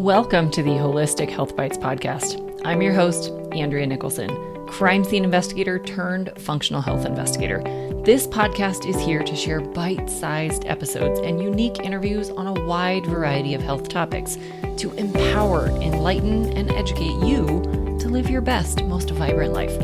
Welcome to the Holistic Health Bites podcast. I'm your host, Andrea Nicholson, crime scene investigator turned functional health investigator. This podcast is here to share bite-sized episodes and unique interviews on a wide variety of health topics to empower, enlighten, and educate you to live your best, most vibrant life.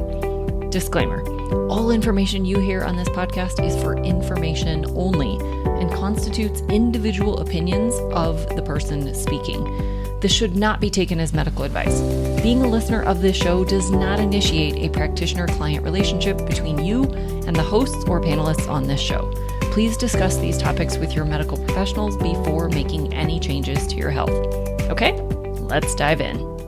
Disclaimer: all information you hear on this podcast is for information only and constitutes individual opinions of the person speaking. This should not be taken as medical advice. Being a listener of this show does not initiate a practitioner-client relationship between you and the hosts or panelists on this show. Please discuss these topics with your medical professionals before making any changes to your health. Okay, let's dive in.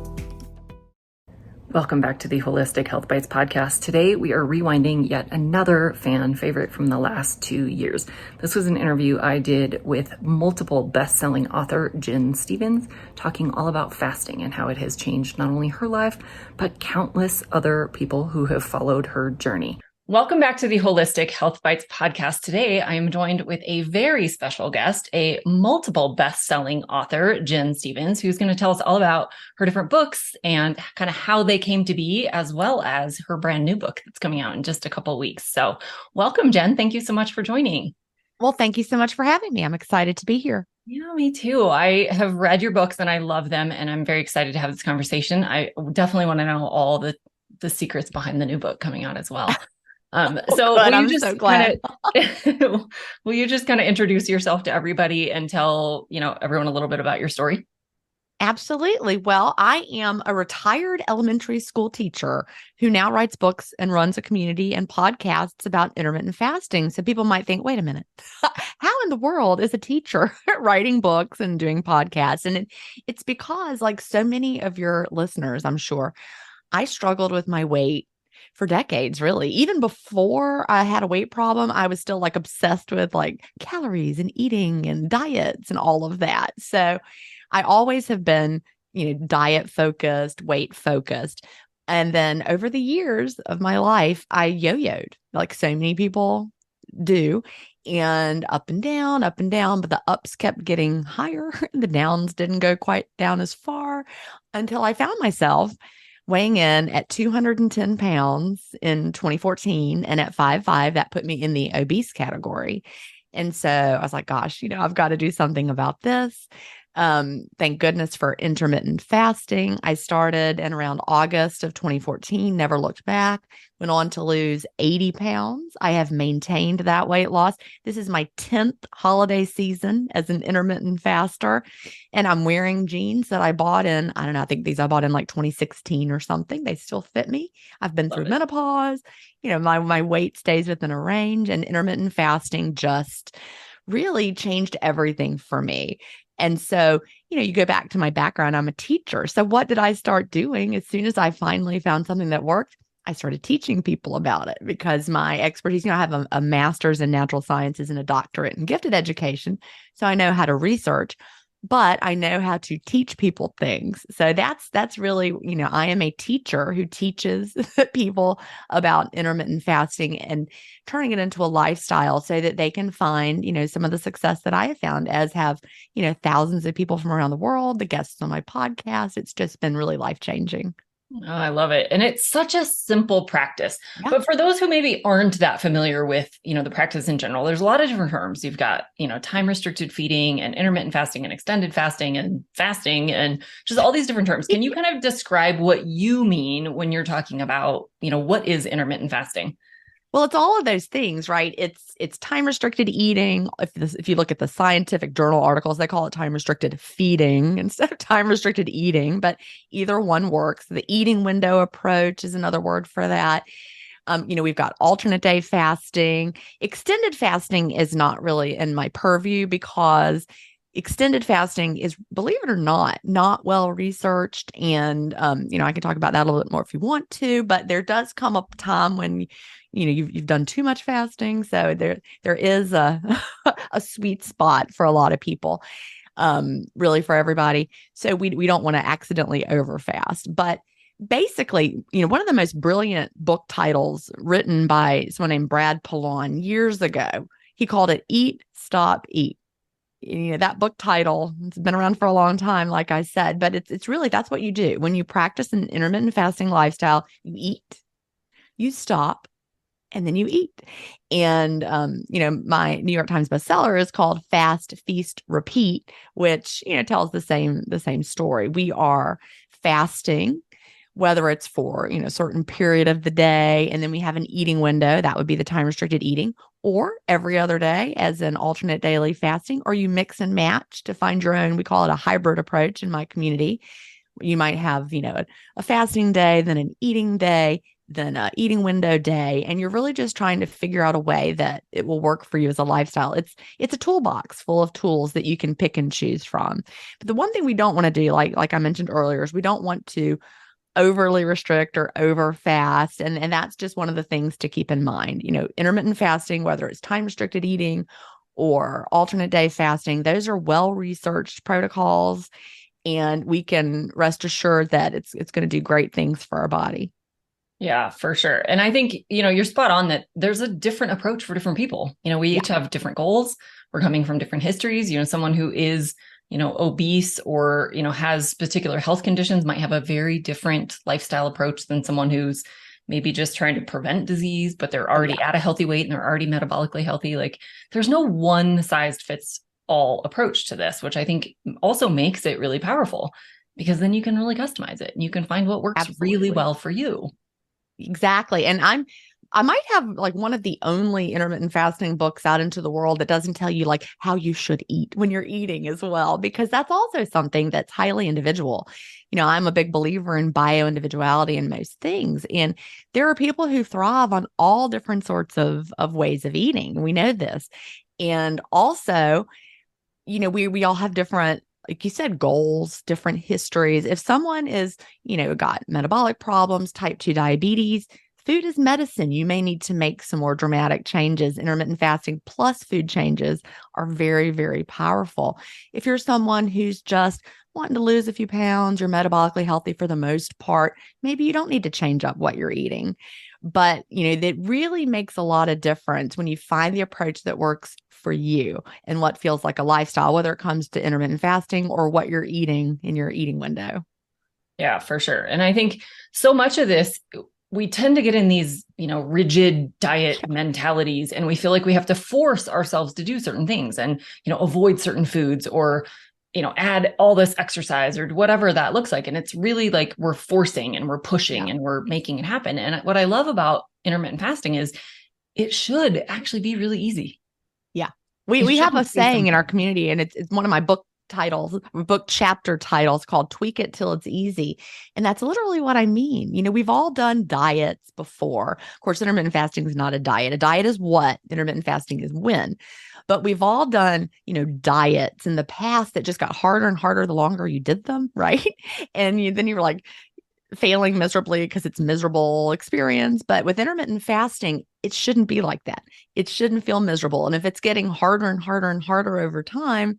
Welcome back to the Holistic Health Bites podcast. Today, we are rewinding yet another fan favorite from the last 2 years. This was an interview I did with multiple best-selling author Jen Stevens, talking all about fasting and how it has changed not only her life, but countless other people who have followed her journey. Welcome back to the Holistic Health Bites podcast. Today, I am joined with a very special guest, a multiple best-selling author, Jen Stevens, who's going to tell us all about her different books and kind of how they came to be, as well as her brand new book that's coming out in just a couple of weeks. So welcome, Jen. Thank you so much for joining. Well, thank you so much for having me. I'm excited to be here. Yeah, me too. I have read your books and I love them, and I'm very excited to have this conversation. I definitely want to know all the secrets behind the new book coming out as well. So will you just kind of introduce yourself to everybody and tell, everyone a little bit about your story? Absolutely. Well, I am a retired elementary school teacher who now writes books and runs a community and podcasts about intermittent fasting. So people might think, wait a minute, how in the world is a teacher writing books and doing podcasts? And it's because, like so many of your listeners, I'm sure, I struggled with my weight for decades, really. Even before I had a weight problem, I was still obsessed with calories and eating and diets and all of that. So I always have been, diet focused, weight focused. And then over the years of my life, I yo-yoed like so many people do, and up and down, but the ups kept getting higher. The downs didn't go quite down as far until I found myself weighing in at 210 pounds in 2014, and at 5'5", that put me in the obese category. And so I was like, gosh, I've got to do something about this. Thank goodness for intermittent fasting. I started in around August of 2014, never looked back, went on to lose 80 pounds. I have maintained that weight loss. This is my 10th holiday season as an intermittent faster. And I'm wearing jeans that I bought in, I think these I bought in 2016 or something. They still fit me. I've been through menopause. My weight stays within a range, and intermittent fasting just really changed everything for me. And so, you go back to my background, I'm a teacher. So what did I start doing? As soon as I finally found something that worked, I started teaching people about it, because my expertise, I have a master's in natural sciences and a doctorate in gifted education. So I know how to research, but I know how to teach people things. So that's really, I am a teacher who teaches people about intermittent fasting and turning it into a lifestyle so that they can find, some of the success that I have found, as have, thousands of people from around the world, the guests on my podcast. It's just been really life-changing. Oh, I love it. And it's such a simple practice. Yeah. But for those who maybe aren't that familiar with, the practice in general, there's a lot of different terms. You've got, time restricted feeding and intermittent fasting and extended fasting and just all these different terms. Can you kind of describe what you mean when you're talking about, what is intermittent fasting? Well, it's all of those things, right? It's time-restricted eating. If you look at the scientific journal articles, they call it time-restricted feeding instead of time-restricted eating, but either one works. The eating window approach is another word for that. We've got alternate day fasting. Extended fasting is not really in my purview, because extended fasting is, believe it or not well researched. And, I can talk about that a little bit more if you want to, but there does come a time when you've done too much fasting. So there is a sweet spot for a lot of people, really for everybody. So we don't want to accidentally overfast. But basically, one of the most brilliant book titles written by someone named Brad Polon years ago, he called it Eat, Stop, Eat. that book title, it's been around for a long time, like I said, but it's really, that's what you do. When you practice an intermittent fasting lifestyle, you eat, you stop, and then you eat. And, my New York Times bestseller is called Fast, Feast, Repeat, which, tells the same story. We are fasting, whether it's for, a certain period of the day, and then we have an eating window, that would be the time restricted eating, or every other day as an alternate daily fasting, or you mix and match to find your own. We call it a hybrid approach in my community. You might have, a fasting day, then an eating day, then a eating window day, and you're really just trying to figure out a way that it will work for you as a lifestyle. It's a toolbox full of tools that you can pick and choose from. But the one thing we don't want to do, like I mentioned earlier, is we don't want to overly restrict or over fast. And that's just one of the things to keep in mind. Intermittent fasting, whether it's time restricted eating or alternate day fasting, those are well researched protocols, and we can rest assured that it's going to do great things for our body. Yeah, for sure. And I think, you're spot on that there's a different approach for different people. We each have different goals. We're coming from different histories. Someone who is, obese or, has particular health conditions might have a very different lifestyle approach than someone who's maybe just trying to prevent disease, but they're already at a healthy weight and they're already metabolically healthy. Like, there's no one size fits all approach to this, which I think also makes it really powerful, because then you can really customize it and you can find what works really well for you. Exactly. And I might have like one of the only intermittent fasting books out into the world that doesn't tell you like how you should eat when you're eating as well, because that's also something that's highly individual. I'm a big believer in bio-individuality in most things. And there are people who thrive on all different sorts of ways of eating. We know this. And also, we all have different, like you said, goals, different histories. If someone is, got metabolic problems, type 2 diabetes, food is medicine. You may need to make some more dramatic changes. Intermittent fasting plus food changes are very, very powerful. If you're someone who's just wanting to lose a few pounds, you're metabolically healthy for the most part, maybe you don't need to change up what you're eating. But, that really makes a lot of difference when you find the approach that works for you and what feels like a lifestyle, whether it comes to intermittent fasting or what you're eating in your eating window. Yeah, for sure. And I think so much of this, we tend to get in these, rigid diet mentalities, and we feel like we have to force ourselves to do certain things and, avoid certain foods or, add all this exercise or whatever that looks like. And it's really like we're forcing and we're pushing and we're making it happen. And what I love about intermittent fasting is it should actually be really easy. Yeah. We have a saying in our community, and it's one of my book chapter titles called Tweak It Till It's Easy. And that's literally what I mean. We've all done diets before. Of course, intermittent fasting is not a diet. A diet is what? Intermittent fasting is when. But we've all done, diets in the past that just got harder and harder the longer you did them, right? And then you were like failing miserably because it's a miserable experience. But with intermittent fasting, it shouldn't be like that. It shouldn't feel miserable. And if it's getting harder and harder and harder over time,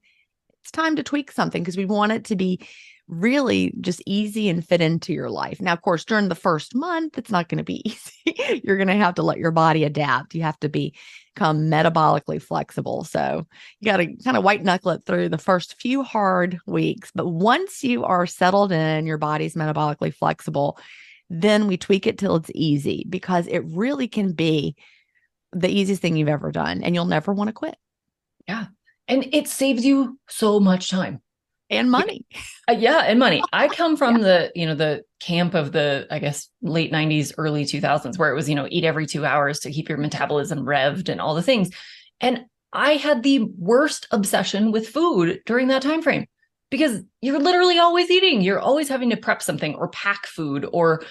it's time to tweak something, because we want it to be really just easy and fit into your life. Now, of course, during the first month, it's not going to be easy. You're going to have to let your body adapt. You have to become metabolically flexible. So you got to kind of white knuckle it through the first few hard weeks. But once you are settled in, your body's metabolically flexible, then we tweak it till it's easy, because it really can be the easiest thing you've ever done, and you'll never want to quit. Yeah. And it saves you so much time. And money. And money. I come from the camp of the, I guess, late 90s, early 2000s, where it was, eat every 2 hours to keep your metabolism revved and all the things. And I had the worst obsession with food during that time frame, because you're literally always eating. You're always having to prep something or pack food or,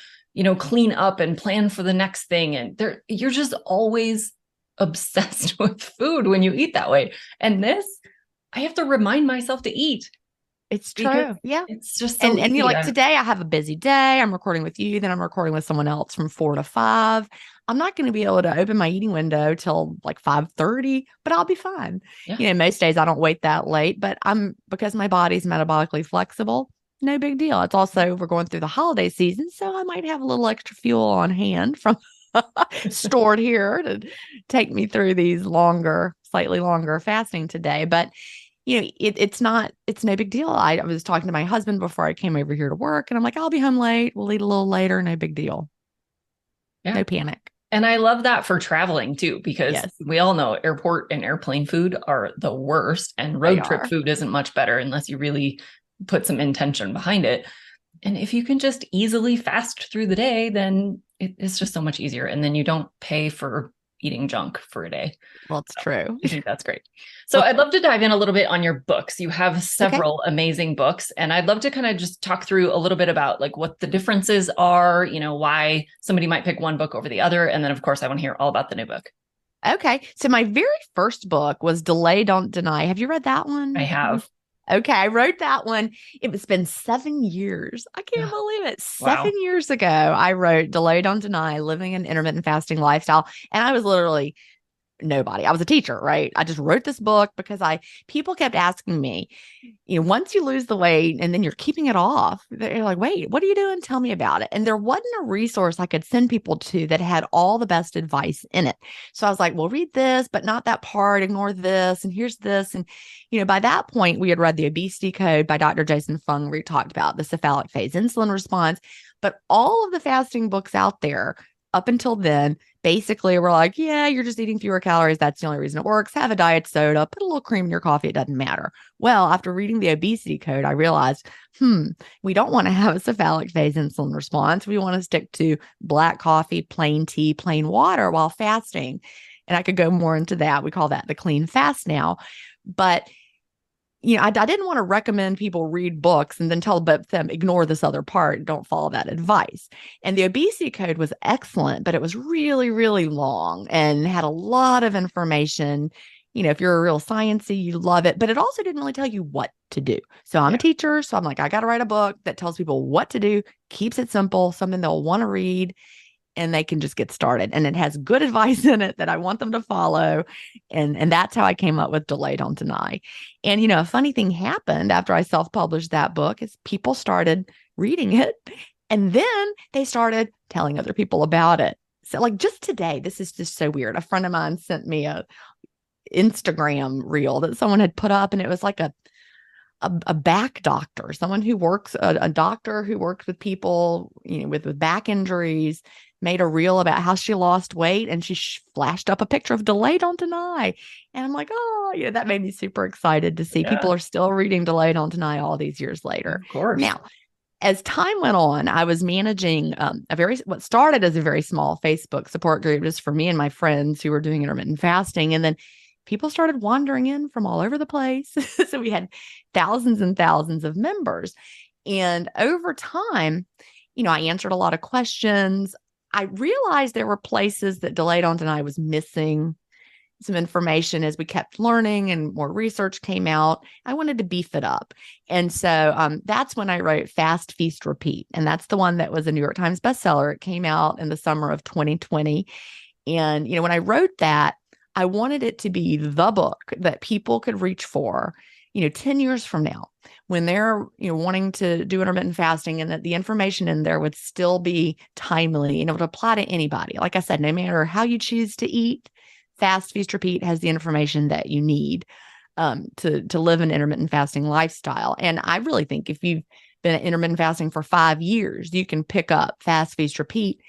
clean up and plan for the next thing. And you're just always obsessed with food when you eat that way. And this, I have to remind myself to eat. It's true. Yeah. It's just so and you're like, today I have a busy day. I'm recording with you. Then I'm recording with someone else from 4 to 5. I'm not going to be able to open my eating window till like 5:30, but I'll be fine. Yeah. Most days I don't wait that late, but because my body's metabolically flexible, no big deal. It's also, we're going through the holiday season, so I might have a little extra fuel on hand from stored here to take me through these slightly longer fasting today. But it's no big deal. I was talking to my husband before I came over here to work, and I'm like, I'll be home late. We'll eat a little later. No big deal. Yeah. No panic. And I love that for traveling too, because Yes, we all know airport and airplane food are the worst, and they road trip are. food isn't much better unless you really put some intention behind it. And if you can just easily fast through the day, then it's just so much easier. And then you don't pay for eating junk for a day. Well, it's true. I think that's great. So I'd love to dive in a little bit on your books. You have Okay. several amazing books, and I'd love to kind of just talk through a little bit about like what the differences are, why somebody might pick one book over the other. And then of course I want to hear all about the new book. Okay. So my very first book was Delay, Don't Deny. Have you read that I one? have. Okay, I wrote that one. It's been 7 years. I can't Ugh, believe it. seven wow. years ago, I wrote Delay, Don't Deny, Living an Intermittent Fasting Lifestyle. And I was literally nobody. I was a teacher, right? I just wrote this book because people kept asking me, once you lose the weight and then you're keeping it off, they're like, wait, what are you doing? Tell me about it. And there wasn't a resource I could send people to that had all the best advice in it. So I was like, well, read this, but not that part, ignore this, and here's this. And, by that point, we had read The Obesity Code by Dr. Jason Fung, where he talked about the cephalic phase insulin response. But all of the fasting books out there up until then, basically we're like, yeah, you're just eating fewer calories. That's the only reason it works. Have a diet soda, put a little cream in your coffee. It doesn't matter. Well, after reading the obesity code, I realized, we don't want to have a cephalic phase insulin response. We want to stick to black coffee, plain tea, plain water while fasting. And I could go more into that. We call that the clean fast now. But I didn't want to recommend people read books and then tell them ignore this other part. Don't follow that advice. And the obesity code was excellent, but it was really, really long and had a lot of information. If you're a real sciencey, you love it, but it also didn't really tell you what to do. So I'm a Yeah. teacher. So I'm like, I got to write a book that tells people what to do, keeps it simple, something they'll want to read, and they can just get started. And it has good advice in it that I want them to follow. And that's how I came up with Delay Don't Deny. And, a funny thing happened after I self-published that book is people started reading it, and then they started telling other people about it. So like just today, this is just so weird. A friend of mine sent me a Instagram reel that someone had put up, and it was like a back doctor, someone who works, a doctor who works with people, with back injuries, made a reel about how she lost weight, and she flashed up a picture of Delay Don't Deny. And I'm like, oh, that made me super excited to see people Yeah, are still reading Delay Don't Deny all these years later. of course. Now, as time went on, I was managing what started as a very small Facebook support group just for me and my friends who were doing intermittent fasting. And then people started wandering in from all over the place. So we had thousands and thousands of members. And over time, I answered a lot of questions. I realized there were places that Delay Don't Deny was missing some information as we kept learning and more research came out. I wanted to beef it up. And so that's when I wrote Fast, Feast, Repeat. And that's the one that was a New York Times bestseller. It came out in the summer of 2020. And, when I wrote that, I wanted it to be the book that people could reach for, 10 years from now when they're, wanting to do intermittent fasting, and that the information in there would still be timely and it would apply to anybody. Like I said, no matter how you choose to eat, Fast, Feast, Repeat has the information that you need to live an intermittent fasting lifestyle. And I really think if you've been intermittent fasting for 5 years, you can pick up Fast, Feast, Repeat,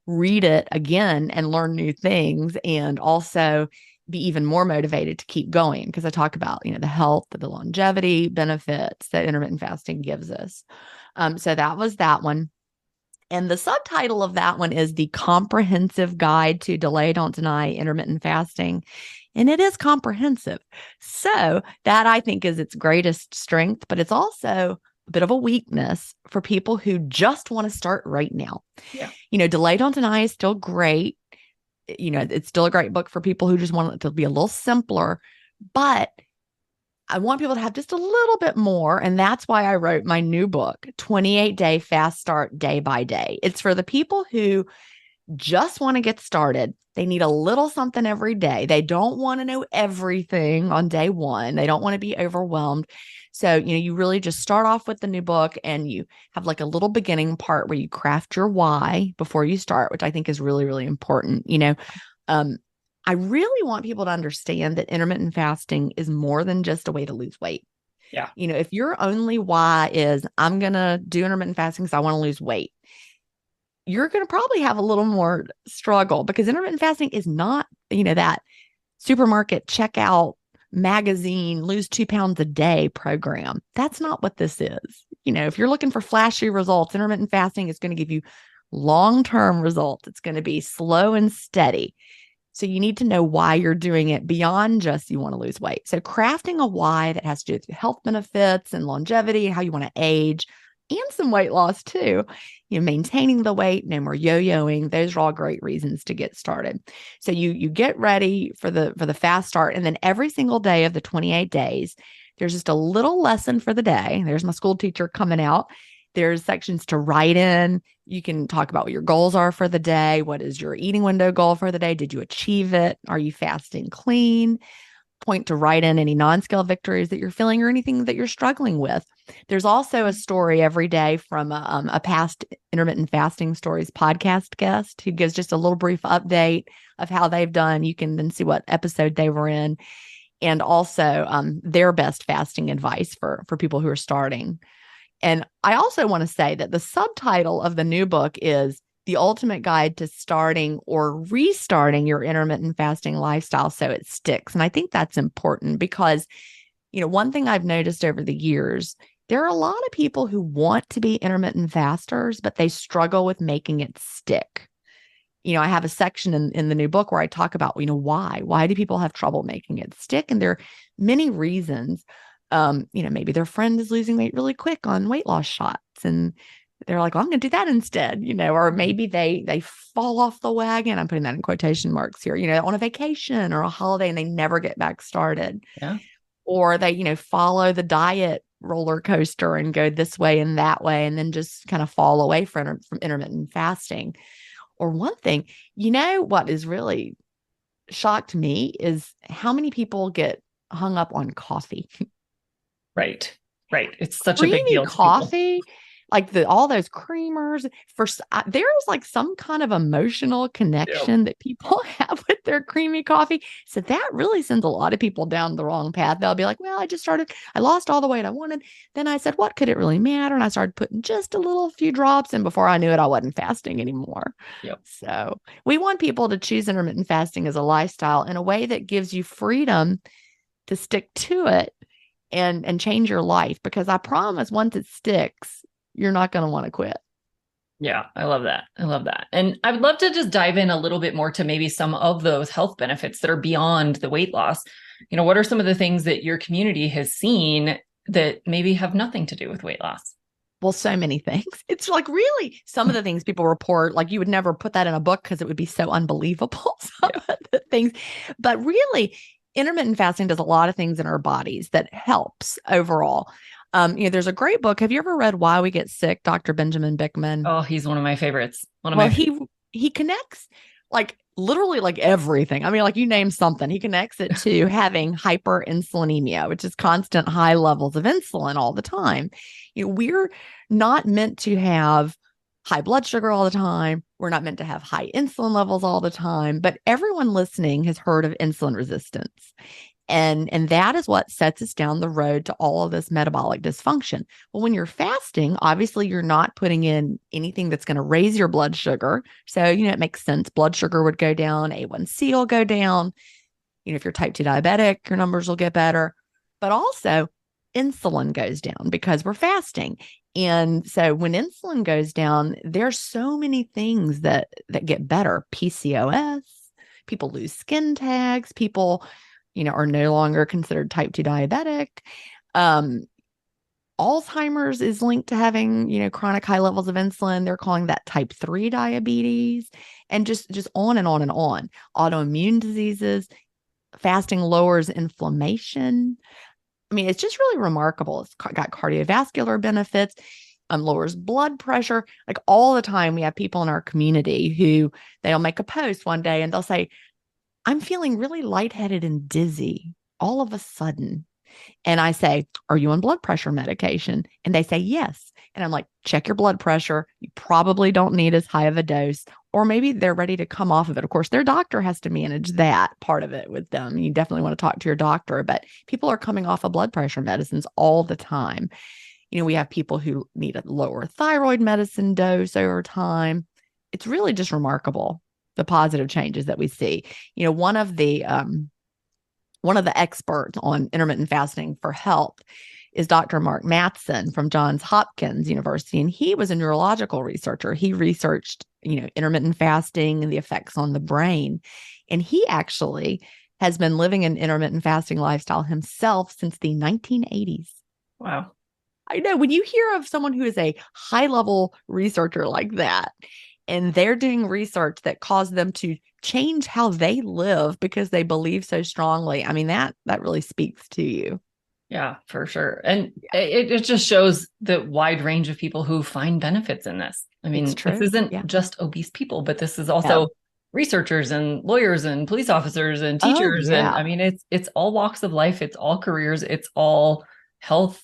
read it again and learn new things, and also be even more motivated to keep going, because I talk about, the health, the longevity benefits that intermittent fasting gives us. So that was that one. And the subtitle of that one is The Comprehensive Guide to Delay, Don't Deny Intermittent Fasting. And it is comprehensive. So that I think is its greatest strength, but it's also a bit of a weakness for people who just want to start right now. Yeah. Delay Don't Deny is still great. It's still a great book for people who just want it to be a little simpler, but I want people to have just a little bit more. And that's why I wrote my new book, 28-Day Fast Start Day by Day. It's for the people who just want to get started. They need a little something every day. They don't want to know everything on day one. They don't want to be overwhelmed. So, you really just start off with the new book, and you have like a little beginning part where you craft your why before you start, which I think is really, really important. I really want people to understand that intermittent fasting is more than just a way to lose weight. Yeah. If your only why is I'm going to do intermittent fasting because I want to lose weight, you're going to probably have a little more struggle, because intermittent fasting is not, that supermarket checkout magazine, lose 2 pounds a day program. That's not what this is. If you're looking for flashy results, intermittent fasting is going to give you long-term results. It's going to be slow and steady. So you need to know why you're doing it beyond just you want to lose weight. So crafting a why that has to do with health benefits and longevity, how you want to age, and some weight loss too. Maintaining the weight, no more yo-yoing. Those are all great reasons to get started. So you get ready for the fast start, and then every single day of the 28 days, there's just a little lesson for the day. There's my school teacher coming out. There's sections to write in. You can talk about what your goals are for the day. What is your eating window goal for the day? Did you achieve it? Are you fasting clean? Point to write in any non-scale victories that you're feeling or anything that you're struggling with. There's also a story every day from a past intermittent fasting stories podcast guest who gives just a little brief update of how they've done. You can then see what episode they were in, and also their best fasting advice for people who are starting. And I also want to say that the subtitle of the new book is The Ultimate Guide to Starting or Restarting Your Intermittent Fasting Lifestyle So It Sticks. And I think that's important because, one thing I've noticed over the years, there are a lot of people who want to be intermittent fasters, but they struggle with making it stick. I have a section in the new book where I talk about, why. Why do people have trouble making it stick? And there are many reasons. Maybe their friend is losing weight really quick on weight loss shots, and they're like, well, I'm going to do that instead, or maybe they fall off the wagon. I'm putting that in quotation marks here, on a vacation or a holiday, and they never get back started. Yeah. Or they, follow the diet roller coaster and go this way and that way, and then just kind of fall away from intermittent fasting. Or one thing, what is really shocked me is how many people get hung up on coffee. Right. It's such a big Creamy deal to coffee, like all those creamers. There's like some kind of emotional connection that people have with their creamy coffee. So that really sends a lot of people down the wrong path. They'll be like, well, I lost all the weight I wanted. Then I said, what could it really matter? And I started putting just a few drops. And before I knew it, I wasn't fasting anymore. Yep. So we want people to choose intermittent fasting as a lifestyle in a way that gives you freedom to stick to it and change your life, because I promise once it sticks, you're not going to want to quit. Yeah, I love that. And I would love to just dive in a little bit more to maybe some of those health benefits that are beyond the weight loss. What are some of the things that your community has seen that maybe have nothing to do with weight loss? Well, so many things. It's like really some of the things people report, like you would never put that in a book because it would be so unbelievable. Some of the things, but really intermittent fasting does a lot of things in our bodies that helps overall. There's a great book. Have you ever read Why We Get Sick, Dr. Benjamin Bickman? Oh, he's one of my favorites. He connects like literally like everything. I mean, like you name something, he connects it to having hyperinsulinemia, which is constant high levels of insulin all the time. We're not meant to have high blood sugar all the time. We're not meant to have high insulin levels all the time, but everyone listening has heard of insulin resistance. And that is what sets us down the road to all of this metabolic dysfunction. Well, when you're fasting, obviously you're not putting in anything that's going to raise your blood sugar. So, it makes sense. Blood sugar would go down, A1C will go down. If you're type 2 diabetic, your numbers will get better. But also insulin goes down because we're fasting. And so when insulin goes down, there's so many things that get better. PCOS, people lose skin tags, people, are no longer considered type 2 diabetic. Alzheimer's is linked to having, chronic high levels of insulin. They're calling that type 3 diabetes, and just on and on and on. Autoimmune diseases, fasting lowers inflammation. I mean, it's just really remarkable. It's got cardiovascular benefits, lowers blood pressure. Like all the time, we have people in our community who they'll make a post one day and they'll say, I'm feeling really lightheaded and dizzy all of a sudden. And I say, are you on blood pressure medication? And they say, yes. And I'm like, check your blood pressure. You probably don't need as high of a dose, or maybe they're ready to come off of it. Of course, their doctor has to manage that part of it with them. You definitely want to talk to your doctor, but people are coming off of blood pressure medicines all the time. We have people who need a lower thyroid medicine dose over time. It's really just remarkable, the positive changes that we see. One of the experts on intermittent fasting for health is Dr. Mark Matheson from Johns Hopkins University, and he was a neurological researcher. He researched, intermittent fasting and the effects on the brain, and he actually has been living an intermittent fasting lifestyle himself since the 1980s. Wow. I know, when you hear of someone who is a high-level researcher like that, and they're doing research that caused them to change how they live because they believe so strongly, I mean, that really speaks to you. Yeah, for sure. And it just shows the wide range of people who find benefits in this. I mean, this isn't just obese people, but this is also researchers and lawyers and police officers and teachers. And I mean, it's all walks of life. It's all careers. It's all health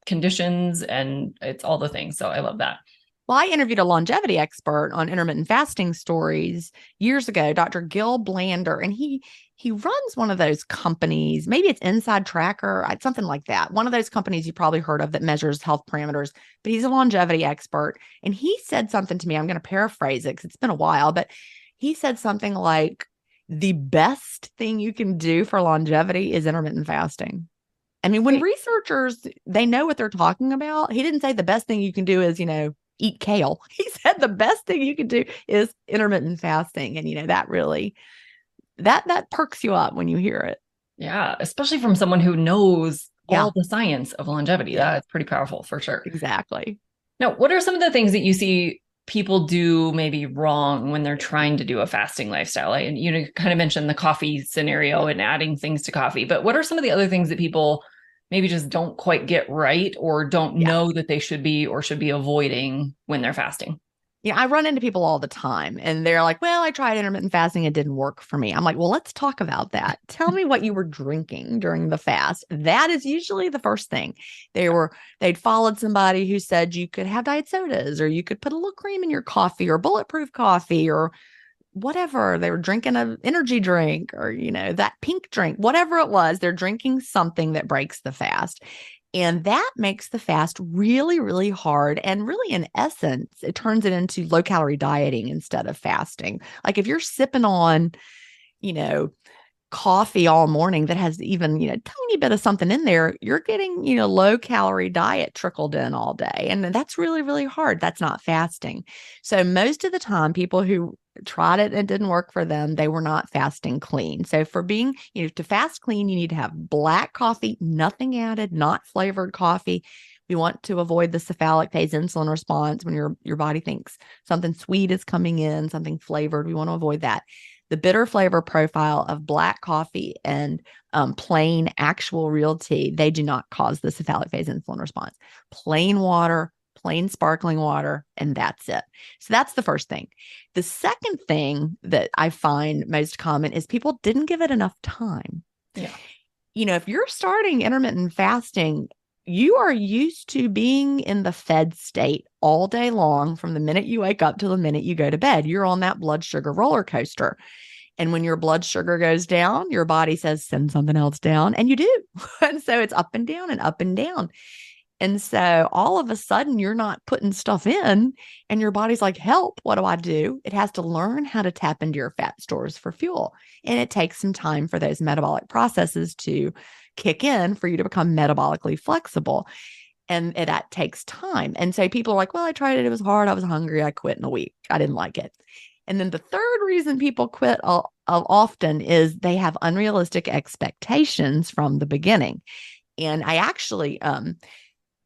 conditions, and it's all the things. So I love that. Well, I interviewed a longevity expert on intermittent fasting stories years ago, Dr. Gil Blander, and he runs one of those companies. Maybe it's Inside Tracker, something like that. One of those companies you probably heard of that measures health parameters, but he's a longevity expert. And he said something to me, I'm going to paraphrase it because it's been a while, but he said something like, the best thing you can do for longevity is intermittent fasting. I mean, when researchers, they know what they're talking about. He didn't say the best thing you can do is, eat kale. He said the best thing you can do is intermittent fasting. And, that really, that perks you up when you hear it. Yeah. Especially from someone who knows all the science of longevity. Yeah. That's pretty powerful for sure. Exactly. Now, what are some of the things that you see people do maybe wrong when they're trying to do a fasting lifestyle? And you kind of mentioned the coffee scenario and adding things to coffee, but what are some of the other things that people maybe just don't quite get right or don't know that they should be or should be avoiding when they're fasting? I run into people all the time and they're like, well, I tried intermittent fasting. It didn't work for me. I'm like, well, let's talk about that. Tell me what you were drinking during the fast. That is usually the first thing. They'd followed somebody who said you could have diet sodas or you could put a little cream in your coffee or bulletproof coffee or whatever. They were drinking an energy drink or, that pink drink, whatever it was, they're drinking something that breaks the fast. And that makes the fast really, really hard. And really, in essence, it turns it into low calorie dieting instead of fasting. Like if you're sipping on, coffee all morning that has even, tiny bit of something in there, you're getting, low calorie diet trickled in all day. And that's really, really hard. That's not fasting. So most of the time, people who tried it and it didn't work for them, they were not fasting clean. So for being, to fast clean, you need to have black coffee, nothing added, not flavored coffee. We want to avoid the cephalic phase insulin response when your body thinks something sweet is coming in, something flavored. We want to avoid that. The bitter flavor profile of black coffee and plain actual real tea, they do not cause the cephalic phase insulin response. Plain water, plain sparkling water, and that's it. So that's the first thing. The second thing that I find most common is people didn't give it enough time. Yeah. If you're starting intermittent fasting, you are used to being in the fed state all day long from the minute you wake up to the minute you go to bed. You're on that blood sugar roller coaster. And when your blood sugar goes down, your body says, send something else down. And you do. And so it's up and down and up and down. And so all of a sudden, you're not putting stuff in and your body's like, help, what do I do? It has to learn how to tap into your fat stores for fuel. And it takes some time for those metabolic processes to kick in for you to become metabolically flexible. And that takes time. And so people are like, well, I tried it. It was hard. I was hungry. I quit in a week. I didn't like it. And then the third reason people quit often is they have unrealistic expectations from the beginning. And I actually,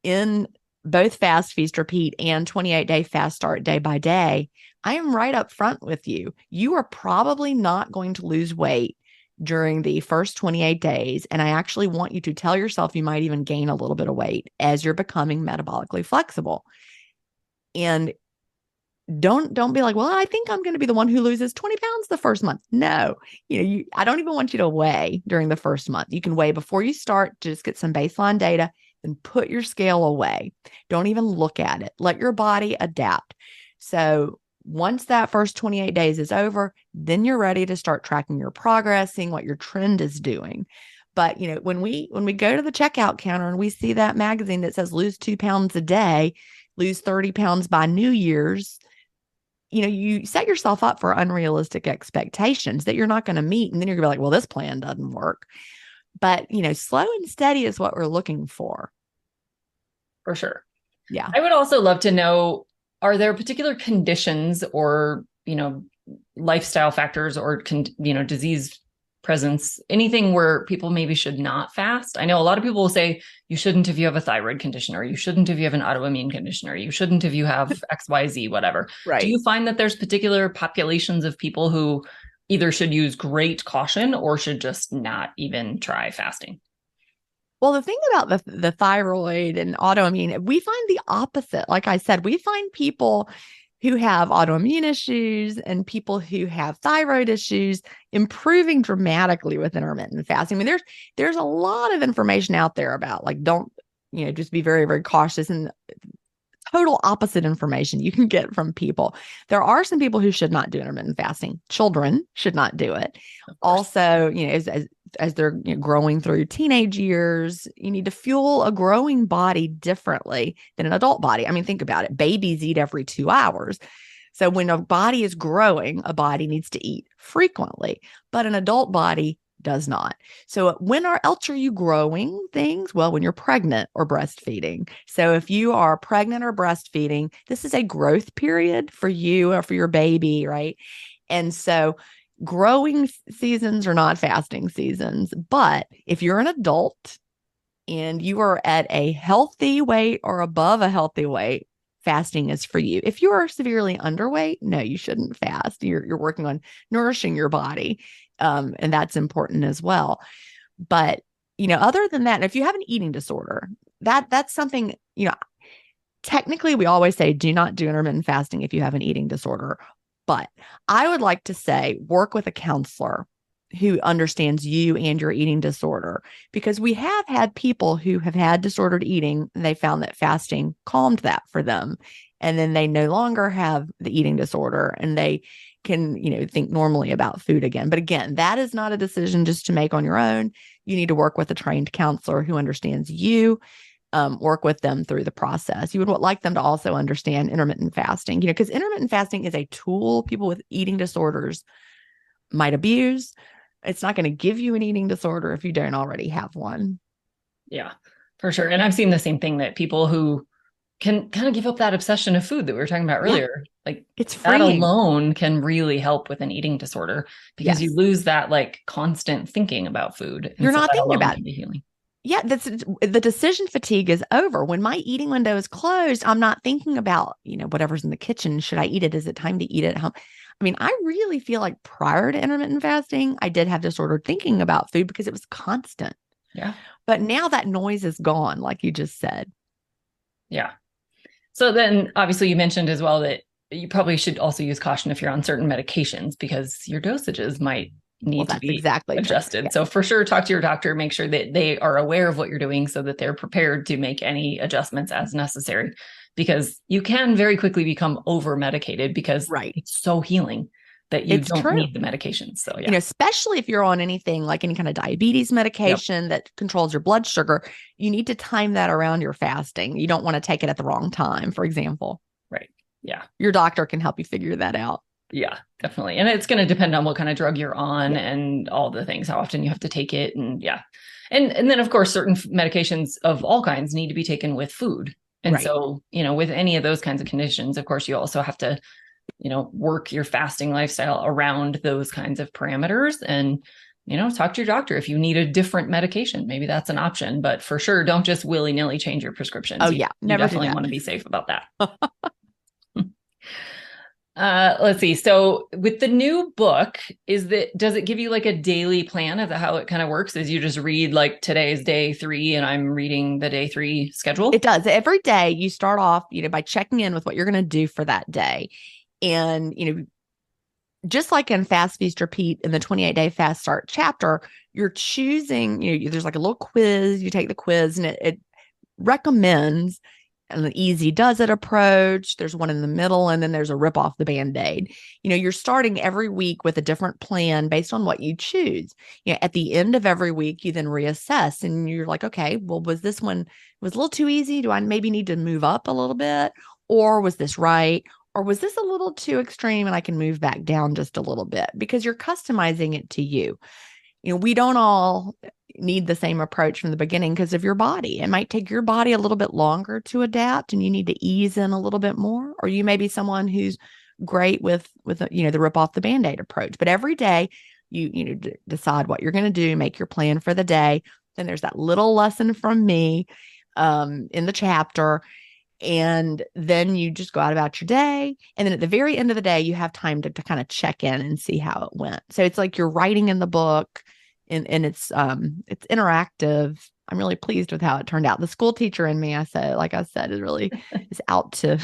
in both Fast, Feast, Repeat and 28-day fast start day by day, I am right up front with you. You are probably not going to lose weight during the first 28 days. And I actually want you to tell yourself you might even gain a little bit of weight as you're becoming metabolically flexible. And don't be like, well, I think I'm going to be the one who loses 20 pounds the first month. No, I don't even want you to weigh during the first month. You can weigh before you start, just get some baseline data, then put your scale away. Don't even look at it. Let your body adapt. So Once that first 28 days is over, then you're ready to start tracking your progress, seeing what your trend is doing. But when we go to the checkout counter and we see that magazine that says lose 2 pounds a day, lose 30 pounds by New Year's, you set yourself up for unrealistic expectations that you're not going to meet. And then you're going to be like, well, this plan doesn't work. But, slow and steady is what we're looking for. For sure. Yeah. I would also love to know, are there particular conditions or, lifestyle factors or, disease presence, anything where people maybe should not fast? I know a lot of people will say you shouldn't if you have a thyroid condition, or you shouldn't if you have an autoimmune condition, or you shouldn't if you have XYZ, whatever. Right. Do you find that there's particular populations of people who either should use great caution or should just not even try fasting? Well, the thing about the thyroid and autoimmune, we find the opposite. Like I said, we find people who have autoimmune issues and people who have thyroid issues improving dramatically with intermittent fasting. I mean, there's a lot of information out there about don't, just be very, very cautious, and total opposite information you can get from people. There are some people who should not do intermittent fasting. Children should not do it. Also, as they're growing through teenage years, you need to fuel a growing body differently than an adult body. I mean, think about it. Babies eat every 2 hours. So when a body is growing, a body needs to eat frequently, but an adult body does not. So when else are you growing things? Well, when you're pregnant or breastfeeding. So if you are pregnant or breastfeeding, this is a growth period for you or for your baby, right? And so growing seasons are not fasting seasons. But if you're an adult and you are at a healthy weight or above a healthy weight, fasting is for you. If you are severely underweight, no, you shouldn't fast. You're working on nourishing your body. And that's important as well. But, other than that, if you have an eating disorder, that's something, technically we always say do not do intermittent fasting if you have an eating disorder. But I would like to say work with a counselor who understands you and your eating disorder, because we have had people who have had disordered eating and they found that fasting calmed that for them. And then they no longer have the eating disorder and they can, think normally about food again. But again, that is not a decision just to make on your own. You need to work with a trained counselor who understands you, work with them through the process. You would like them to also understand intermittent fasting, because intermittent fasting is a tool people with eating disorders might abuse. It's not going to give you an eating disorder if you don't already have one. Yeah, for sure. And I've seen the same thing, that people who can kind of give up that obsession of food that we were talking about earlier, it's that freeing. alone can really help with an eating disorder, because you lose that constant thinking about food. And you're not thinking about it. Healing. Yeah, the decision fatigue is over. When my eating window is closed, I'm not thinking about, whatever's in the kitchen. Should I eat it? Is it time to eat it? I mean, I really feel like prior to intermittent fasting, I did have disordered thinking about food because it was constant. Yeah. But now that noise is gone, like you just said. Yeah. So then obviously you mentioned as well that you probably should also use caution if you're on certain medications, because your dosages might need to be adjusted. Yeah. So for sure, talk to your doctor, make sure that they are aware of what you're doing so that they're prepared to make any adjustments as necessary, because you can very quickly become over medicated because it's so healing that you don't need the medications. So yeah, especially if you're on anything like any kind of diabetes medication that controls your blood sugar, you need to time that around your fasting. You don't want to take it at the wrong time, for example. Right. Yeah. Your doctor can help you figure that out. Yeah, definitely. And it's going to depend on what kind of drug you're on and all the things, how often you have to take it. And And then of course, certain medications of all kinds need to be taken with food. And so, with any of those kinds of conditions, of course, you also have to, work your fasting lifestyle around those kinds of parameters, and, talk to your doctor. If you need a different medication, maybe that's an option, but for sure, don't just willy-nilly change your prescriptions. You definitely want to be safe about that. Let's see. So with the new book, does it give you like a daily plan of how it kind of works? Is you just read like today's day 3 and I'm reading the day 3 schedule? It does. Every day you start off, by checking in with what you're going to do for that day. And, just like in Fast Feast Repeat in the 28-day Fast Start chapter, you're choosing, there's like a little quiz, you take the quiz and it recommends an easy does it approach. There's one in the middle, and then there's a rip off the band-aid. You're starting every week with a different plan based on what you choose. At the end of every week, you then reassess and you're like, okay, well, was this one was a little too easy? Do I maybe need to move up a little bit? Or was this right? Or was this a little too extreme and I can move back down just a little bit? Because you're customizing it to you. We don't all need the same approach from the beginning because of your body. It might take your body a little bit longer to adapt and you need to ease in a little bit more. Or you may be someone who's great with the rip off the band-aid approach. But every day you decide what you're going to do, make your plan for the day. Then there's that little lesson from me in the chapter. And then you just go out about your day. And then at the very end of the day, you have time to kind of check in and see how it went. So it's like you're writing in the book and it's interactive. I'm really pleased with how it turned out. The school teacher in me, like I said, is out to,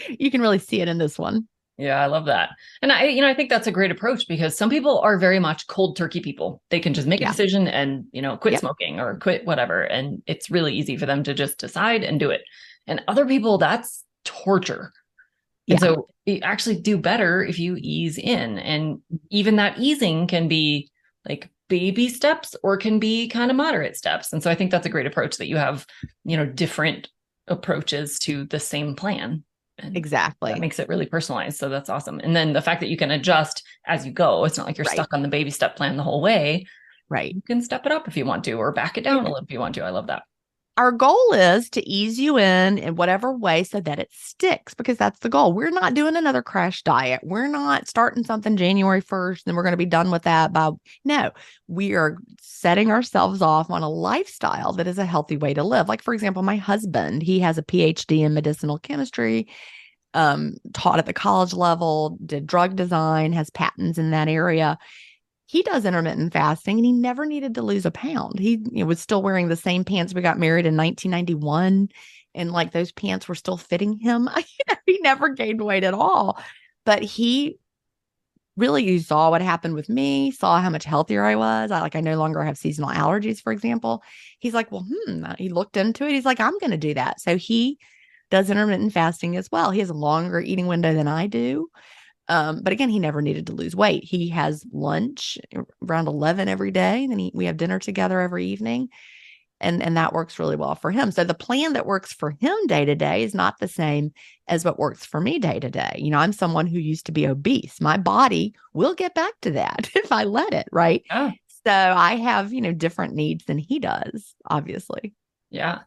you can really see it in this one. Yeah, I love that. And I think that's a great approach because some people are very much cold turkey people. They can just make a decision and, quit smoking or quit whatever. And it's really easy for them to just decide and do it. And other people, that's torture. And so you actually do better if you ease in. And even that easing can be like baby steps or can be kind of moderate steps. And so I think that's a great approach that you have, different approaches to the same plan. And exactly. That makes it really personalized. So that's awesome. And then the fact that you can adjust as you go, it's not like you're stuck on the baby step plan the whole way. Right. You can step it up if you want to, or back it down a little if you want to. I love that. Our goal is to ease you in whatever way so that it sticks, because that's the goal. We're not doing another crash diet. We're not starting something January 1st and we're going to be done with that no, we are setting ourselves off on a lifestyle that is a healthy way to live. Like, for example, my husband, he has a PhD in medicinal chemistry, taught at the college level, did drug design, has patents in that area. He does intermittent fasting and he never needed to lose a pound. He was still wearing the same pants. We got married in 1991 and like those pants were still fitting him. He never gained weight at all. But he really, you saw what happened with me, saw how much healthier I was. I no longer have seasonal allergies, for example. He's like, well, he looked into it. He's like, I'm going to do that. So he does intermittent fasting as well. He has a longer eating window than I do. But again, he never needed to lose weight. He has lunch around 11 every day. Then we have dinner together every evening. And that works really well for him. So the plan that works for him day to day is not the same as what works for me day to day. I'm someone who used to be obese. My body will get back to that if I let it, right? Oh. So I have, different needs than he does, obviously. Yeah.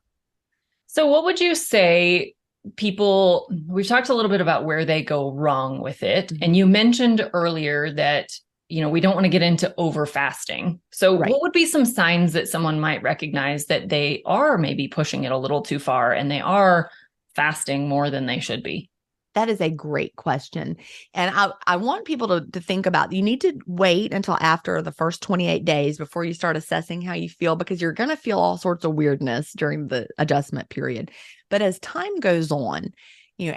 So what would you say we've talked a little bit about where they go wrong with it. Mm-hmm. And you mentioned earlier that, we don't want to get into over fasting. So what would be some signs that someone might recognize that they are maybe pushing it a little too far and they are fasting more than they should be? That is a great question. And I want people to think about, you need to wait until after the first 28 days before you start assessing how you feel, because you're going to feel all sorts of weirdness during the adjustment period. But as time goes on,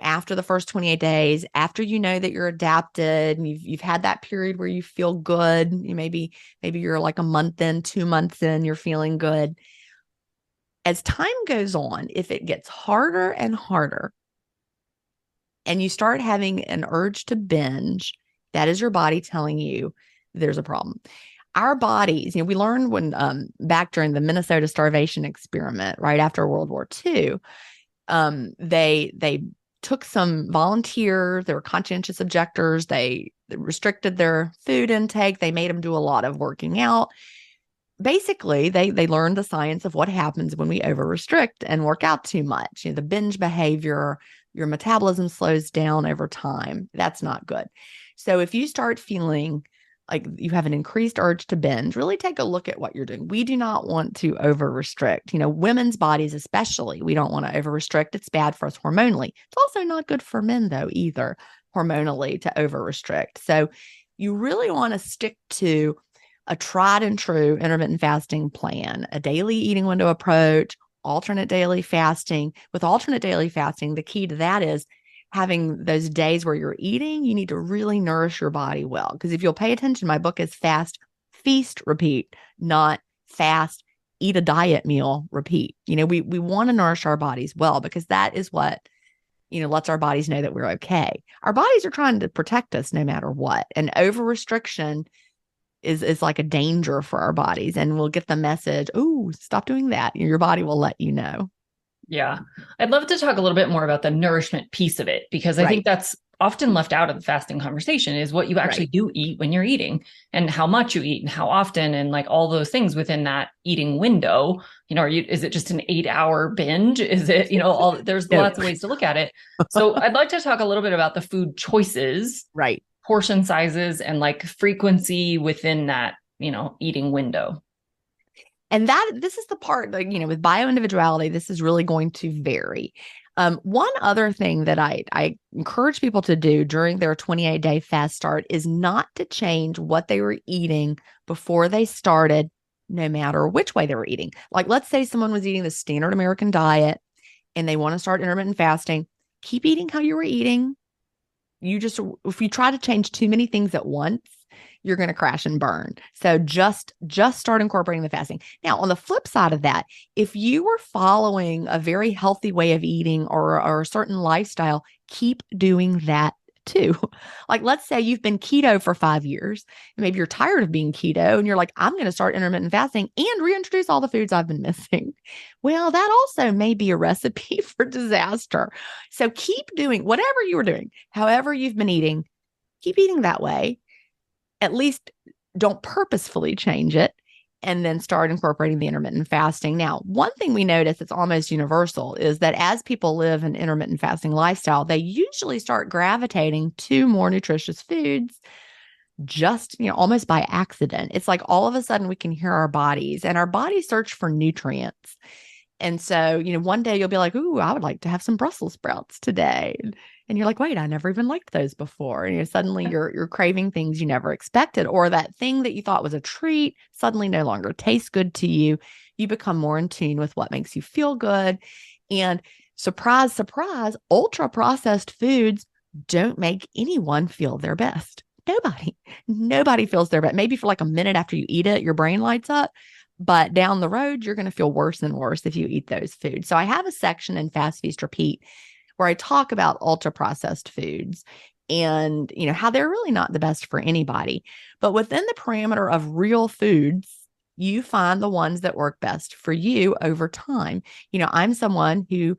after the first 28 days, after you know that you're adapted and you've had that period where you feel good, maybe you're like a month in, 2 months in, you're feeling good. As time goes on, if it gets harder and harder, and you start having an urge to binge, that is your body telling you there's a problem. Our bodies, we learned when back during the Minnesota starvation experiment, right after World War II, they took some volunteers, they were conscientious objectors, they restricted their food intake, they made them do a lot of working out. Basically, they learned the science of what happens when we over restrict and work out too much. The binge behavior, your metabolism slows down over time. That's not good. So if you start feeling like you have an increased urge to binge, really take a look at what you're doing. We do not want to over restrict. Women's bodies especially, we don't want to over restrict. It's bad for us hormonally. It's also not good for men though either, hormonally, to over restrict. So you really want to stick to a tried and true intermittent fasting plan, a daily eating window approach, alternate daily fasting. With alternate daily fasting, the key to that is having those days where you're eating, you need to really nourish your body well. Because if you'll pay attention, my book is Fast, Feast, Repeat, not fast, eat a diet meal, repeat. We want to nourish our bodies well, because that is what, lets our bodies know that we're okay. Our bodies are trying to protect us no matter what. And over restriction is like a danger for our bodies. And we'll get the message, oh, stop doing that. Your body will let you know. Yeah. I'd love to talk a little bit more about the nourishment piece of it, because I think that's often left out of the fasting conversation, is what you actually do eat when you're eating, and how much you eat and how often, and like all those things within that eating window. Is it just an 8-hour binge? Is it, there's lots of ways to look at it. So I'd like to talk a little bit about the food choices, portion sizes, and like frequency within that, eating window. And this is the part that, with bioindividuality, this is really going to vary. One other thing that I encourage people to do during their 28-day fast start is not to change what they were eating before they started, no matter which way they were eating. Like, let's say someone was eating the standard American diet and they want to start intermittent fasting. Keep eating how you were eating. If you try to change too many things at once, you're going to crash and burn. So just start incorporating the fasting. Now, on the flip side of that, if you were following a very healthy way of eating or a certain lifestyle, keep doing that too. Like, let's say you've been keto for 5 years. Maybe you're tired of being keto and you're like, I'm going to start intermittent fasting and reintroduce all the foods I've been missing. Well, that also may be a recipe for disaster. So keep doing whatever you were doing, however you've been eating, keep eating that way. At least don't purposefully change it, and then start incorporating the intermittent fasting. Now, one thing we notice that's almost universal is that as people live an intermittent fasting lifestyle, they usually start gravitating to more nutritious foods just, almost by accident. It's like all of a sudden we can hear our bodies, and our bodies search for nutrients. And so, one day you'll be like, ooh, I would like to have some Brussels sprouts today. And you're like, wait, I never even liked those before. And suddenly you're craving things you never expected, or that thing that you thought was a treat suddenly no longer tastes good to you. You become more in tune with what makes you feel good. And surprise, surprise, ultra processed foods don't make anyone feel their best. Nobody feels their best. Maybe for like a minute after you eat it, your brain lights up. But down the road, you're going to feel worse and worse if you eat those foods. So I have a section in Fast Feast Repeat where I talk about ultra processed foods and, how they're really not the best for anybody. But within the parameter of real foods, you find the ones that work best for you over time. I'm someone who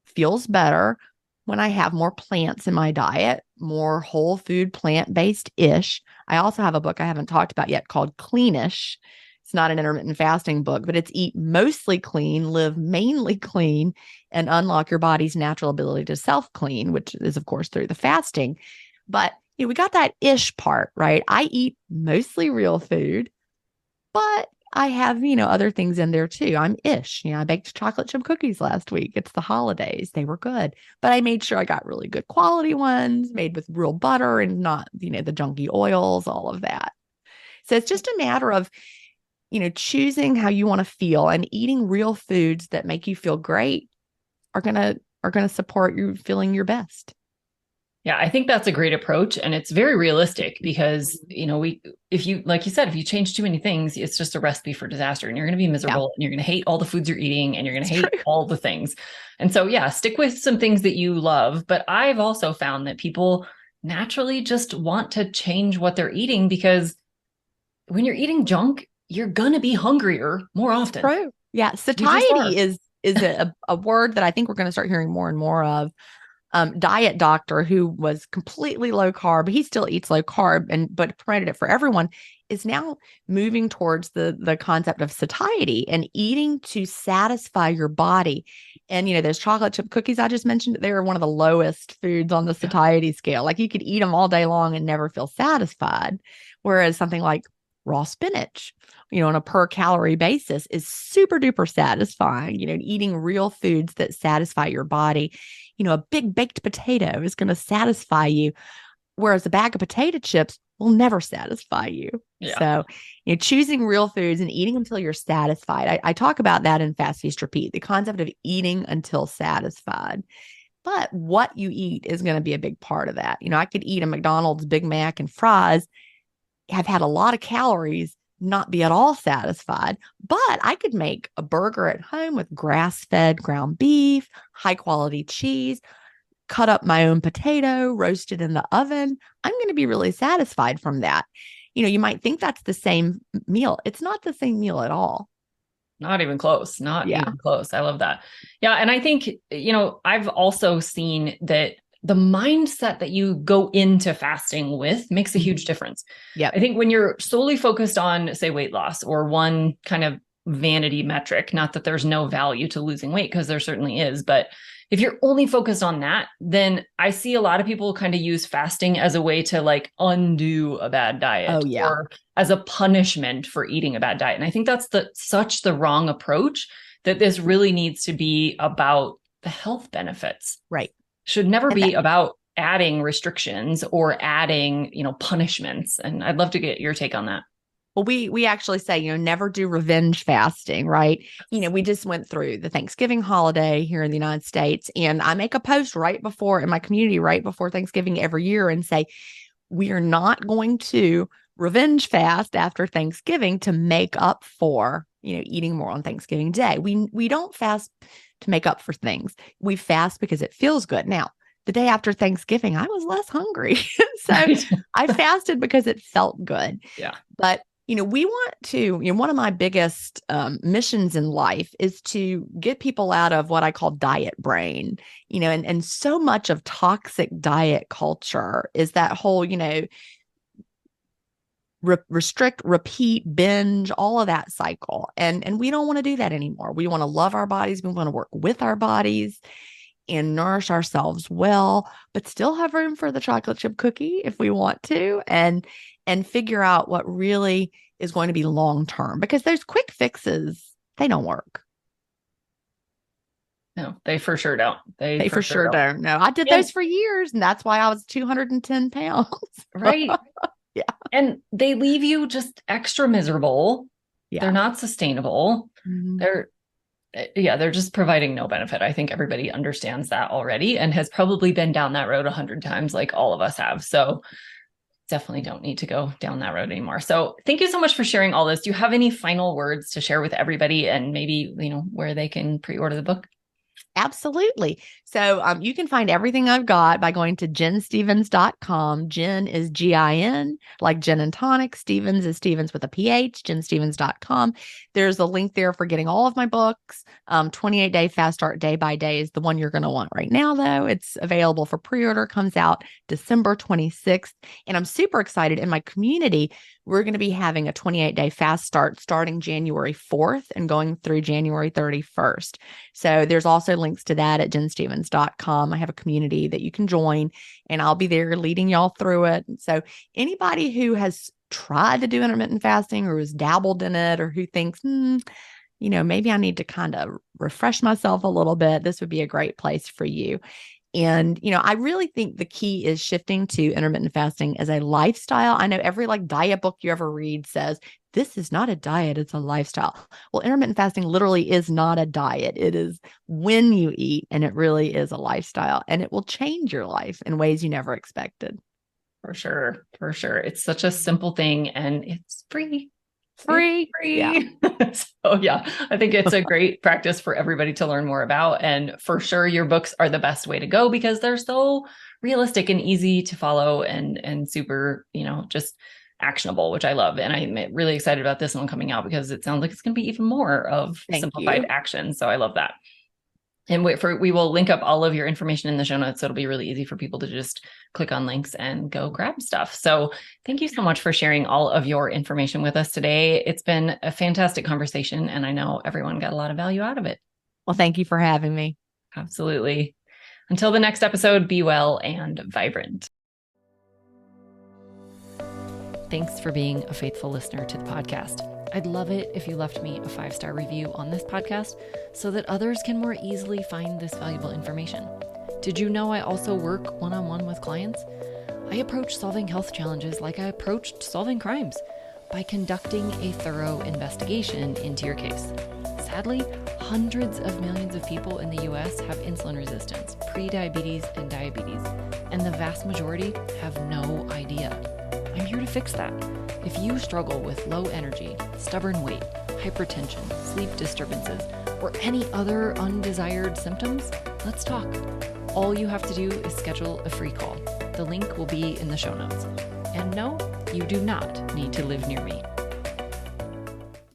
feels better when I have more plants in my diet, more whole food, plant-based-ish. I also have a book I haven't talked about yet called Cleanish. It's not an intermittent fasting book, but it's eat mostly clean, live mainly clean, and unlock your body's natural ability to self-clean, which is, of course, through the fasting. But we got that ish part, right? I eat mostly real food, but I have, other things in there too. I'm ish. I baked chocolate chip cookies last week. It's the holidays. They were good, but I made sure I got really good quality ones made with real butter and not, the junky oils, all of that. So it's just a matter of, choosing how you want to feel, and eating real foods that make you feel great are going to support you feeling your best. Yeah, I think that's a great approach, and it's very realistic because, if you, like you said, if you change too many things, it's just a recipe for disaster, and you're going to be miserable, and you're going to hate all the foods you're eating, and you're going to hate all the things. And so, yeah, stick with some things that you love. But I've also found that people naturally just want to change what they're eating, because when you're eating junk, you're going to be hungrier more often. True. Yeah. Satiety is a word that I think we're going to start hearing more and more of. Diet doctor who was completely low carb, he still eats low carb but promoted it for everyone, is now moving towards the concept of satiety and eating to satisfy your body. And those chocolate chip cookies I just mentioned, they're one of the lowest foods on the satiety scale. Like, you could eat them all day long and never feel satisfied, whereas something like raw spinach, on a per calorie basis is super duper satisfying. Eating real foods that satisfy your body. A big baked potato is going to satisfy you, whereas a bag of potato chips will never satisfy you. Yeah. So, choosing real foods and eating until you're satisfied. I talk about that in Fast Feast Repeat, the concept of eating until satisfied. But what you eat is going to be a big part of that. I could eat a McDonald's Big Mac and fries, have had a lot of calories, not be at all satisfied, but I could make a burger at home with grass-fed ground beef, high quality cheese, cut up my own potato, roast it in the oven. I'm going to be really satisfied from that. You might think that's the same meal. It's not the same meal at all. Not even close. Not Yeah. even close. I love that. Yeah. And I think, I've also seen that the mindset that you go into fasting with makes a huge difference. Yeah. I think when you're solely focused on, say, weight loss or one kind of vanity metric, not that there's no value to losing weight, because there certainly is, but if you're only focused on that, then I see a lot of people kind of use fasting as a way to like undo a bad diet or as a punishment for eating a bad diet. And I think that's such the wrong approach, that this really needs to be about the health benefits. Right. Should never be about adding restrictions or adding, punishments. And I'd love to get your take on that. Well, we actually say, never do revenge fasting, right? We just went through the Thanksgiving holiday here in the United States, and I make a post in my community right before Thanksgiving every year and say, we are not going to revenge fast after Thanksgiving to make up for, eating more on Thanksgiving Day. We don't fast to make up for things. We fast because it feels good. Now, the day after Thanksgiving, I was less hungry. So I fasted because it felt good. Yeah. But we want to, one of my biggest missions in life is to get people out of what I call diet brain, and so much of toxic diet culture is that whole, restrict, repeat, binge, all of that cycle. And we don't want to do that anymore. We want to love our bodies. We want to work with our bodies and nourish ourselves well, but still have room for the chocolate chip cookie if we want to, and figure out what really is going to be long-term, because those quick fixes, they don't work. No, they for sure don't. They for sure don't. No, I did those for years, and that's why I was 210 pounds. Right. Yeah. And they leave you just extra miserable. Yeah. They're not sustainable. Mm-hmm. They're just providing no benefit. I think everybody understands that already and has probably been down that road 100 times, like all of us have. So definitely don't need to go down that road anymore. So thank you so much for sharing all this. Do you have any final words to share with everybody, and maybe, where they can pre-order the book? Absolutely. So you can find everything I've got by going to jenstevens.com. Jen is Gin, like gin and tonic. Stevens is Stevens with a PH, jenstevens.com. There's a link there for getting all of my books. 28-day fast start day by day is the one you're going to want right now, though. It's available for pre-order, comes out December 26th. And I'm super excited. In my community, we're going to be having a 28-day fast start starting January 4th and going through January 31st. So there's also links to that at jenstevens.com. I have a community that you can join, and I'll be there leading y'all through it. So anybody who has tried to do intermittent fasting or has dabbled in it, or who thinks, maybe I need to kind of refresh myself a little bit, this would be a great place for you. And, I really think the key is shifting to intermittent fasting as a lifestyle. I know every diet book you ever read says, this is not a diet, it's a lifestyle. Well, intermittent fasting literally is not a diet. It is when you eat, and it really is a lifestyle, and it will change your life in ways you never expected. For sure. For sure. It's such a simple thing, and it's free. Free. Yeah. So yeah, I think it's a great practice for everybody to learn more about. And for sure, your books are the best way to go because they're so realistic and easy to follow and super, just actionable, which I love. And I'm really excited about this one coming out because it sounds like it's going to be even more of simplified action. So I love that. And we will link up all of your information in the show notes. So it'll be really easy for people to just click on links and go grab stuff. So thank you so much for sharing all of your information with us today. It's been a fantastic conversation, and I know everyone got a lot of value out of it. Well, thank you for having me. Absolutely. Until the next episode, be well and vibrant. Thanks for being a faithful listener to the podcast. I'd love it if you left me a 5-star review on this podcast so that others can more easily find this valuable information. Did you know I also work one-on-one with clients? I approach solving health challenges like I approached solving crimes, by conducting a thorough investigation into your case. Sadly, hundreds of millions of people in the US have insulin resistance, prediabetes, and diabetes, and the vast majority have no idea. I'm here to fix that. If you struggle with low energy, stubborn weight, hypertension, sleep disturbances, or any other undesired symptoms, let's talk. All you have to do is schedule a free call. The link will be in the show notes. And no, you do not need to live near me.